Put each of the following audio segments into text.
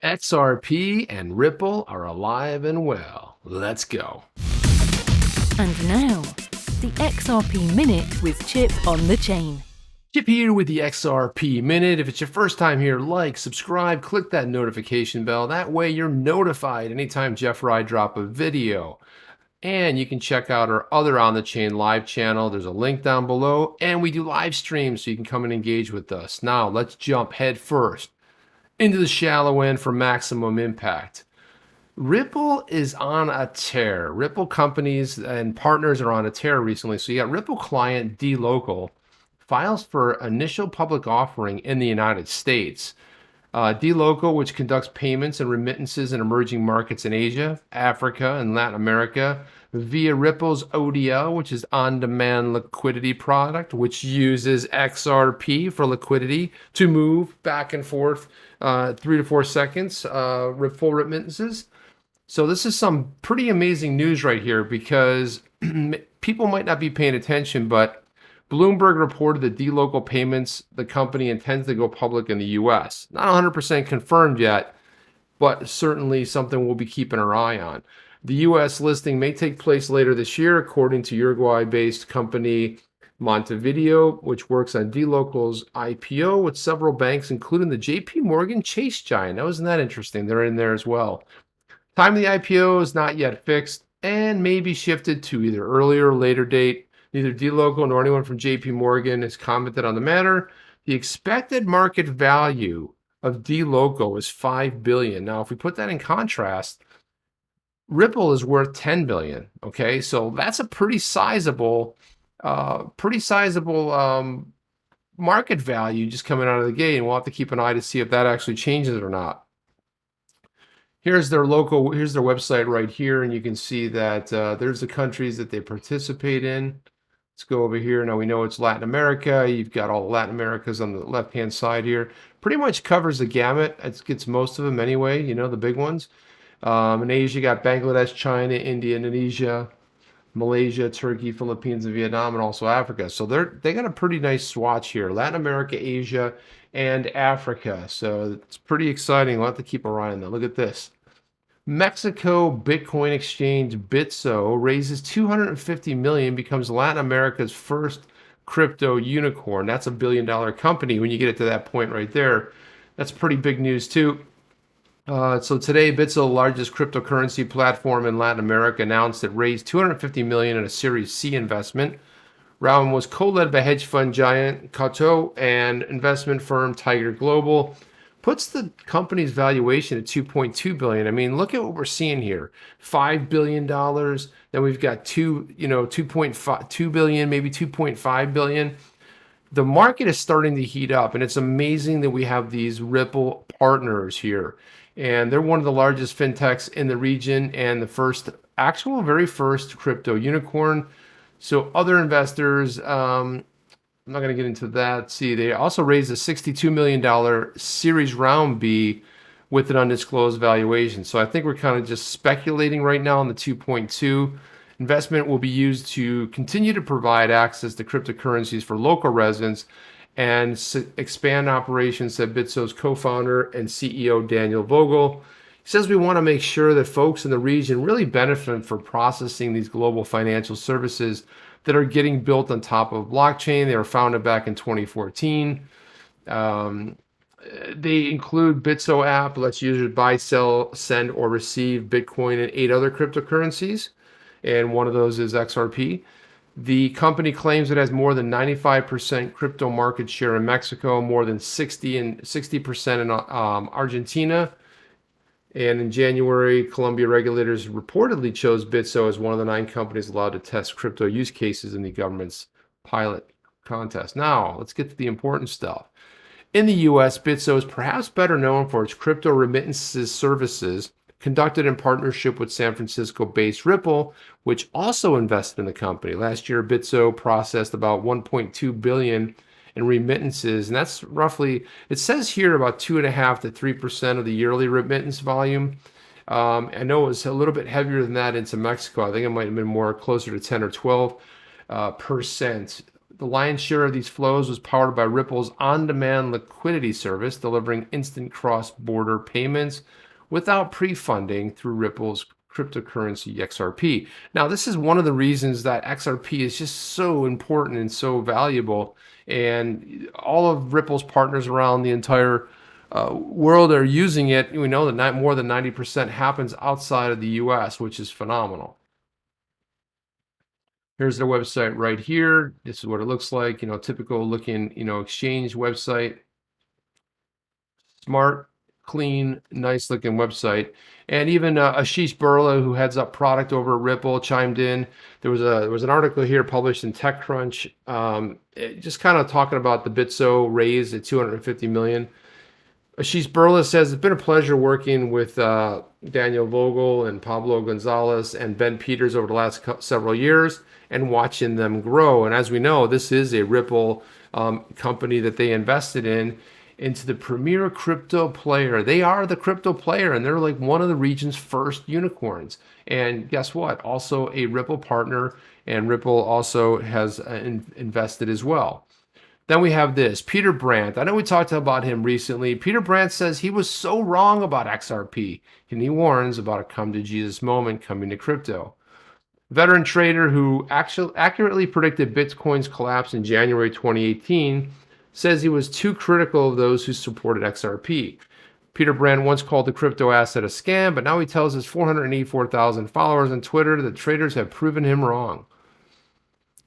XRP and Ripple are alive and well. Let's go. And now, the XRP Minute with Chip on the Chain. Chip here with the XRP Minute. If it's your first time here, like, subscribe, click that notification bell. That way you're notified anytime Jeff or I drop a video. And you can check out our other On the Chain live channel. There's a link down below. And we do live streams so you can come and engage with us. Now, let's jump head first into the shallow end for maximum impact. Ripple is on a tear. Ripple companies and partners are on a tear recently. So you got Ripple client dLocal files for initial public offering in the United States. dLocal, which conducts payments and remittances in emerging markets in Asia, Africa, and Latin America, via Ripple's ODL, which is on-demand liquidity product, which uses XRP for liquidity to move back and forth 3 to 4 seconds, full remittances. So this is some pretty amazing news right here because people might not be paying attention, but Bloomberg reported that dLocal Payments, the company, intends to go public in the U.S. Not 100% confirmed yet, but certainly something we'll be keeping our eye on. The U.S. listing may take place later this year, according to Uruguay-based company Montevideo, which works on dLocal's IPO with several banks, including the JP Morgan Chase giant. Now, isn't that interesting? They're in there as well. Time of the IPO is not yet fixed and may be shifted to either earlier or later date. Neither dLocal nor anyone from JP Morgan has commented on the matter. The expected market value of dLocal is $5 billion. Now, if we put that in contrast, Ripple is worth $10 billion. Okay, so that's a pretty sizable market value just coming out of the gate, and we'll have to keep an eye to see if that actually changes or not. Here's their website right here, and you can see that there's the countries that they participate in. Let's go over here. Now we know it's Latin America. You've got all the Latin Americas on the left-hand side here. Pretty much covers the gamut. It gets most of them anyway, you know, the big ones. In Asia, you got Bangladesh, China, India, Indonesia, Malaysia, Turkey, Philippines, and Vietnam, and also Africa. So they got a pretty nice swatch here. Latin America, Asia, and Africa. So it's pretty exciting. We'll have to keep our eye on that. Look at this. Mexico Bitcoin exchange Bitso raises $250 million, becomes Latin America's first crypto unicorn. That's $1 billion company when you get it to that point right there. That's pretty big news too. So today, Bitso, the largest cryptocurrency platform in Latin America, announced it raised $250 million in a Series C investment. Round was co-led by hedge fund giant Coil and investment firm Tiger Global. Puts the company's valuation at $2.2 billion. I mean, look at what we're seeing here: $5 billion. Then we've got $2 billion, maybe $2.5 billion. The market is starting to heat up, and it's amazing that we have these Ripple partners here. And they're one of the largest fintechs in the region and the very first crypto unicorn. So other investors, I'm not going to get into that. See, they also raised a $62 million Series Round B with an undisclosed valuation. So I think we're kind of just speculating right now on the 2.2. Investment will be used to continue to provide access to cryptocurrencies for local residents and expand operations, said Bitso's co-founder and CEO Daniel Vogel. He says we want to make sure that folks in the region really benefit from processing these global financial services that are getting built on top of blockchain. They were founded back in 2014. They include Bitso app, lets users buy, sell, send, or receive Bitcoin and 8 other cryptocurrencies. And one of those is XRP. The company claims it has more than 95% crypto market share in Mexico, more than 60% in Argentina. And in January, Colombia regulators reportedly chose Bitso as one of the 9 companies allowed to test crypto use cases in the government's pilot contest. Now, let's get to the important stuff. In the U.S., Bitso is perhaps better known for its crypto remittances services conducted in partnership with San Francisco-based Ripple, which also invested in the company. Last year, Bitso processed about $1.2 billion in remittances, and that's roughly, it says here, about 2.5% to 3% of the yearly remittance volume. I know it was a little bit heavier than that into Mexico. I think it might have been more closer to 10 or 12%. The lion's share of these flows was powered by Ripple's on-demand liquidity service, delivering instant cross-border payments without pre-funding through Ripple's cryptocurrency XRP. Now, this is one of the reasons that XRP is just so important and so valuable. And all of Ripple's partners around the entire world are using it. We know that more than 90% happens outside of the US, which is phenomenal. Here's their website right here. This is what it looks like, typical looking, exchange website. Smart, clean, nice looking website. And even Ashish Burla, who heads up product over at Ripple, chimed in. There was an article here published in TechCrunch, just kind of talking about the Bitso raise at 250 million. Ashish Burla says, it's been a pleasure working with Daniel Vogel and Pablo Gonzalez and Ben Peters over the last several years and watching them grow. And as we know, this is a Ripple company that they invested into the premier crypto player. They are the crypto player, and they're like one of the region's first unicorns. And guess what? Also a Ripple partner, and Ripple also has invested as well. Then we have this, Peter Brandt. I know we talked about him recently. Peter Brandt says he was so wrong about XRP, and he warns about a come to Jesus moment coming to crypto. Veteran trader who actually accurately predicted Bitcoin's collapse in January 2018 says he was too critical of those who supported XRP. Peter Brandt once called the crypto asset a scam, but now he tells his 484,000 followers on Twitter that traders have proven him wrong.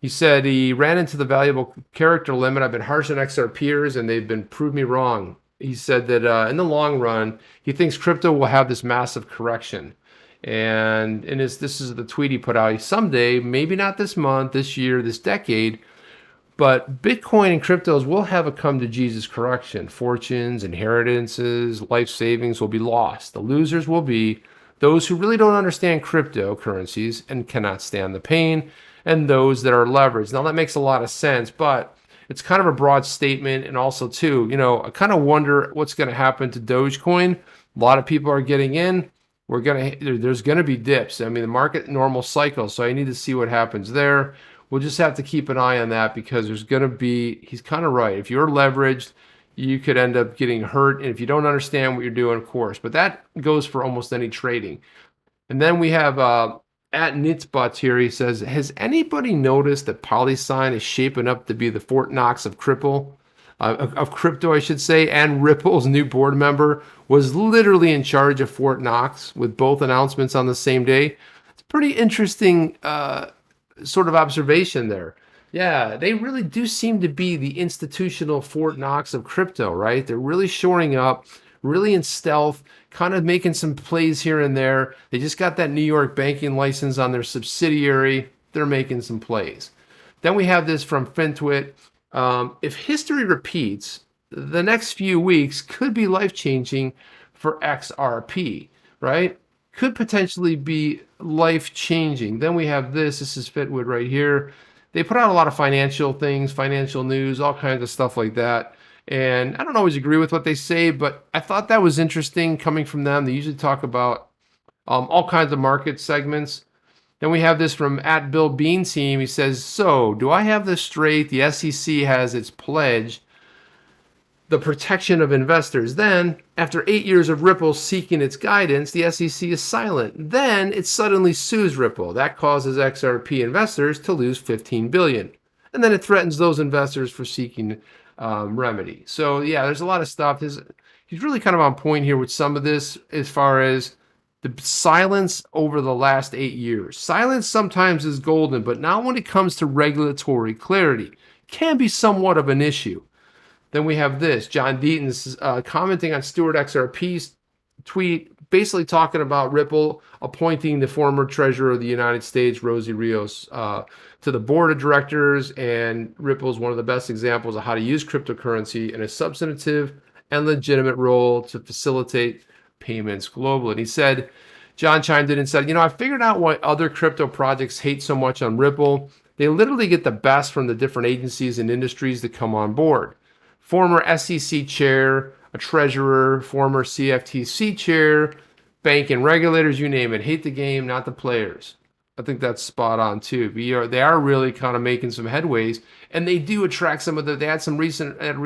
He said he ran into the valuable character limit. I've been harsh on XRPers and they've been proved me wrong. He said that in the long run, he thinks crypto will have this massive correction. And this is the tweet he put out. Someday, maybe not this month, this year, this decade, but Bitcoin and cryptos will have a come to Jesus correction. Fortunes, inheritances, life savings will be lost. The losers will be those who really don't understand cryptocurrencies and cannot stand the pain, and those that are leveraged. Now that makes a lot of sense, but it's kind of a broad statement. And also too, I kind of wonder what's going to happen to Dogecoin. A lot of people are getting in. There's going to be dips. I mean, the market normal cycle. So I need to see what happens there. We'll just have to keep an eye on that because there's going to be, he's kind of right. If you're leveraged, you could end up getting hurt. And if you don't understand what you're doing, of course, but that goes for almost any trading. And then we have, at Nitzbutts here, he says, has anybody noticed that PolySign is shaping up to be the Fort Knox of crypto, I should say, and Ripple's new board member was literally in charge of Fort Knox with both announcements on the same day? It's a pretty interesting sort of observation there. Yeah, they really do seem to be the institutional Fort Knox of crypto, right? They're really shoring up, really in stealth, kind of making some plays here and there. They just got that New York banking license on their subsidiary. They're making some plays. Then we have this from FinTwit. If history repeats, the next few weeks could be life-changing for XRP, right? Could potentially be life-changing. Then we have this. This is FitWit right here. They put out a lot of financial things, financial news, all kinds of stuff like that. And I don't always agree with what they say, but I thought that was interesting coming from them. They usually talk about all kinds of market segments. Then we have this from @BillBeanTeam. He says, so do I have this straight? The SEC has its pledge, the protection of investors. Then, after 8 years of Ripple seeking its guidance, the SEC is silent. Then it suddenly sues Ripple. That causes XRP investors to lose $15 billion. And then it threatens those investors for seeking remedy. So yeah, there's a lot of stuff. He's really kind of on point here with some of this as far as the silence over the last 8 years. Silence sometimes is golden, but not when it comes to regulatory clarity. It can be somewhat of an issue. Then we have this, John Deaton's commenting on Stewart XRP's tweet, basically talking about Ripple appointing the former treasurer of the United States, Rosie Rios, to the board of directors. And Ripple is one of the best examples of how to use cryptocurrency in a substantive and legitimate role to facilitate payments globally. And he said, John chimed in and said, I figured out why other crypto projects hate so much on Ripple. They literally get the best from the different agencies and industries that come on board. Former SEC chair, a treasurer, former CFTC chair, bank and regulators, you name it. Hate the game, not the players. I think that's spot on too. They are really kind of making some headways, and they do attract some of the. They had some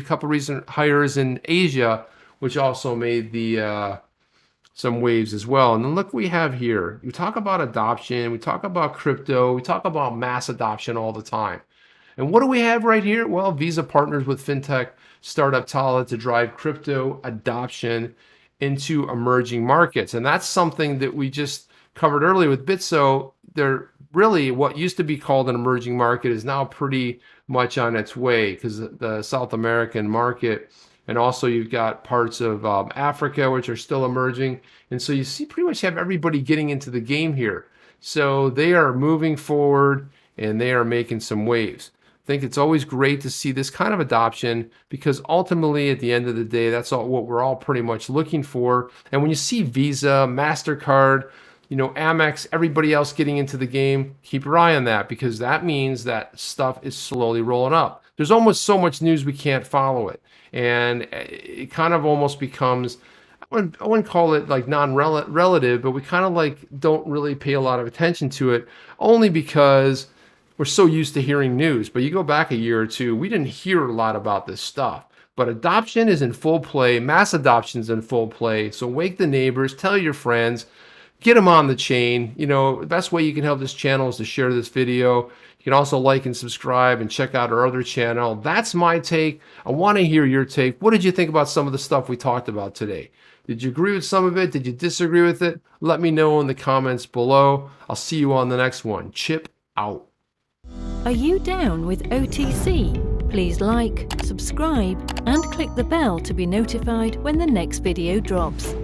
couple recent hires in Asia, which also made the some waves as well. And then look what we have here. We talk about adoption, we talk about crypto, we talk about mass adoption all the time. And what do we have right here? Well, Visa partners with fintech startup Tala to drive crypto adoption into emerging markets. And that's something that we just covered earlier with Bitso. They're really what used to be called an emerging market is now pretty much on its way, because the South American market, and also you've got parts of Africa, which are still emerging. And so you see pretty much have everybody getting into the game here. So they are moving forward and they are making some waves. I think it's always great to see this kind of adoption, because ultimately at the end of the day, that's all what we're all pretty much looking for. And when you see Visa, MasterCard, Amex, everybody else getting into the game, keep your eye on that, because that means that stuff is slowly rolling up. There's almost so much news we can't follow it. And it kind of almost becomes, I wouldn't call it like non-relative, but we kind of like don't really pay a lot of attention to it, only because we're so used to hearing news. But you go back a year or two, we didn't hear a lot about this stuff. But adoption is in full play, mass adoption is in full play. So wake the neighbors, tell your friends, get them on the chain. The best way you can help this channel is to share this video. You can also like and subscribe and check out our other channel. That's my take. I want to hear your take. What did you think about some of the stuff we talked about today? Did you agree with some of it? Did you disagree with it? Let me know in the comments below. I'll see you on the next one. Chip out. Are you down with OTC? Please like, subscribe, and click the bell to be notified when the next video drops.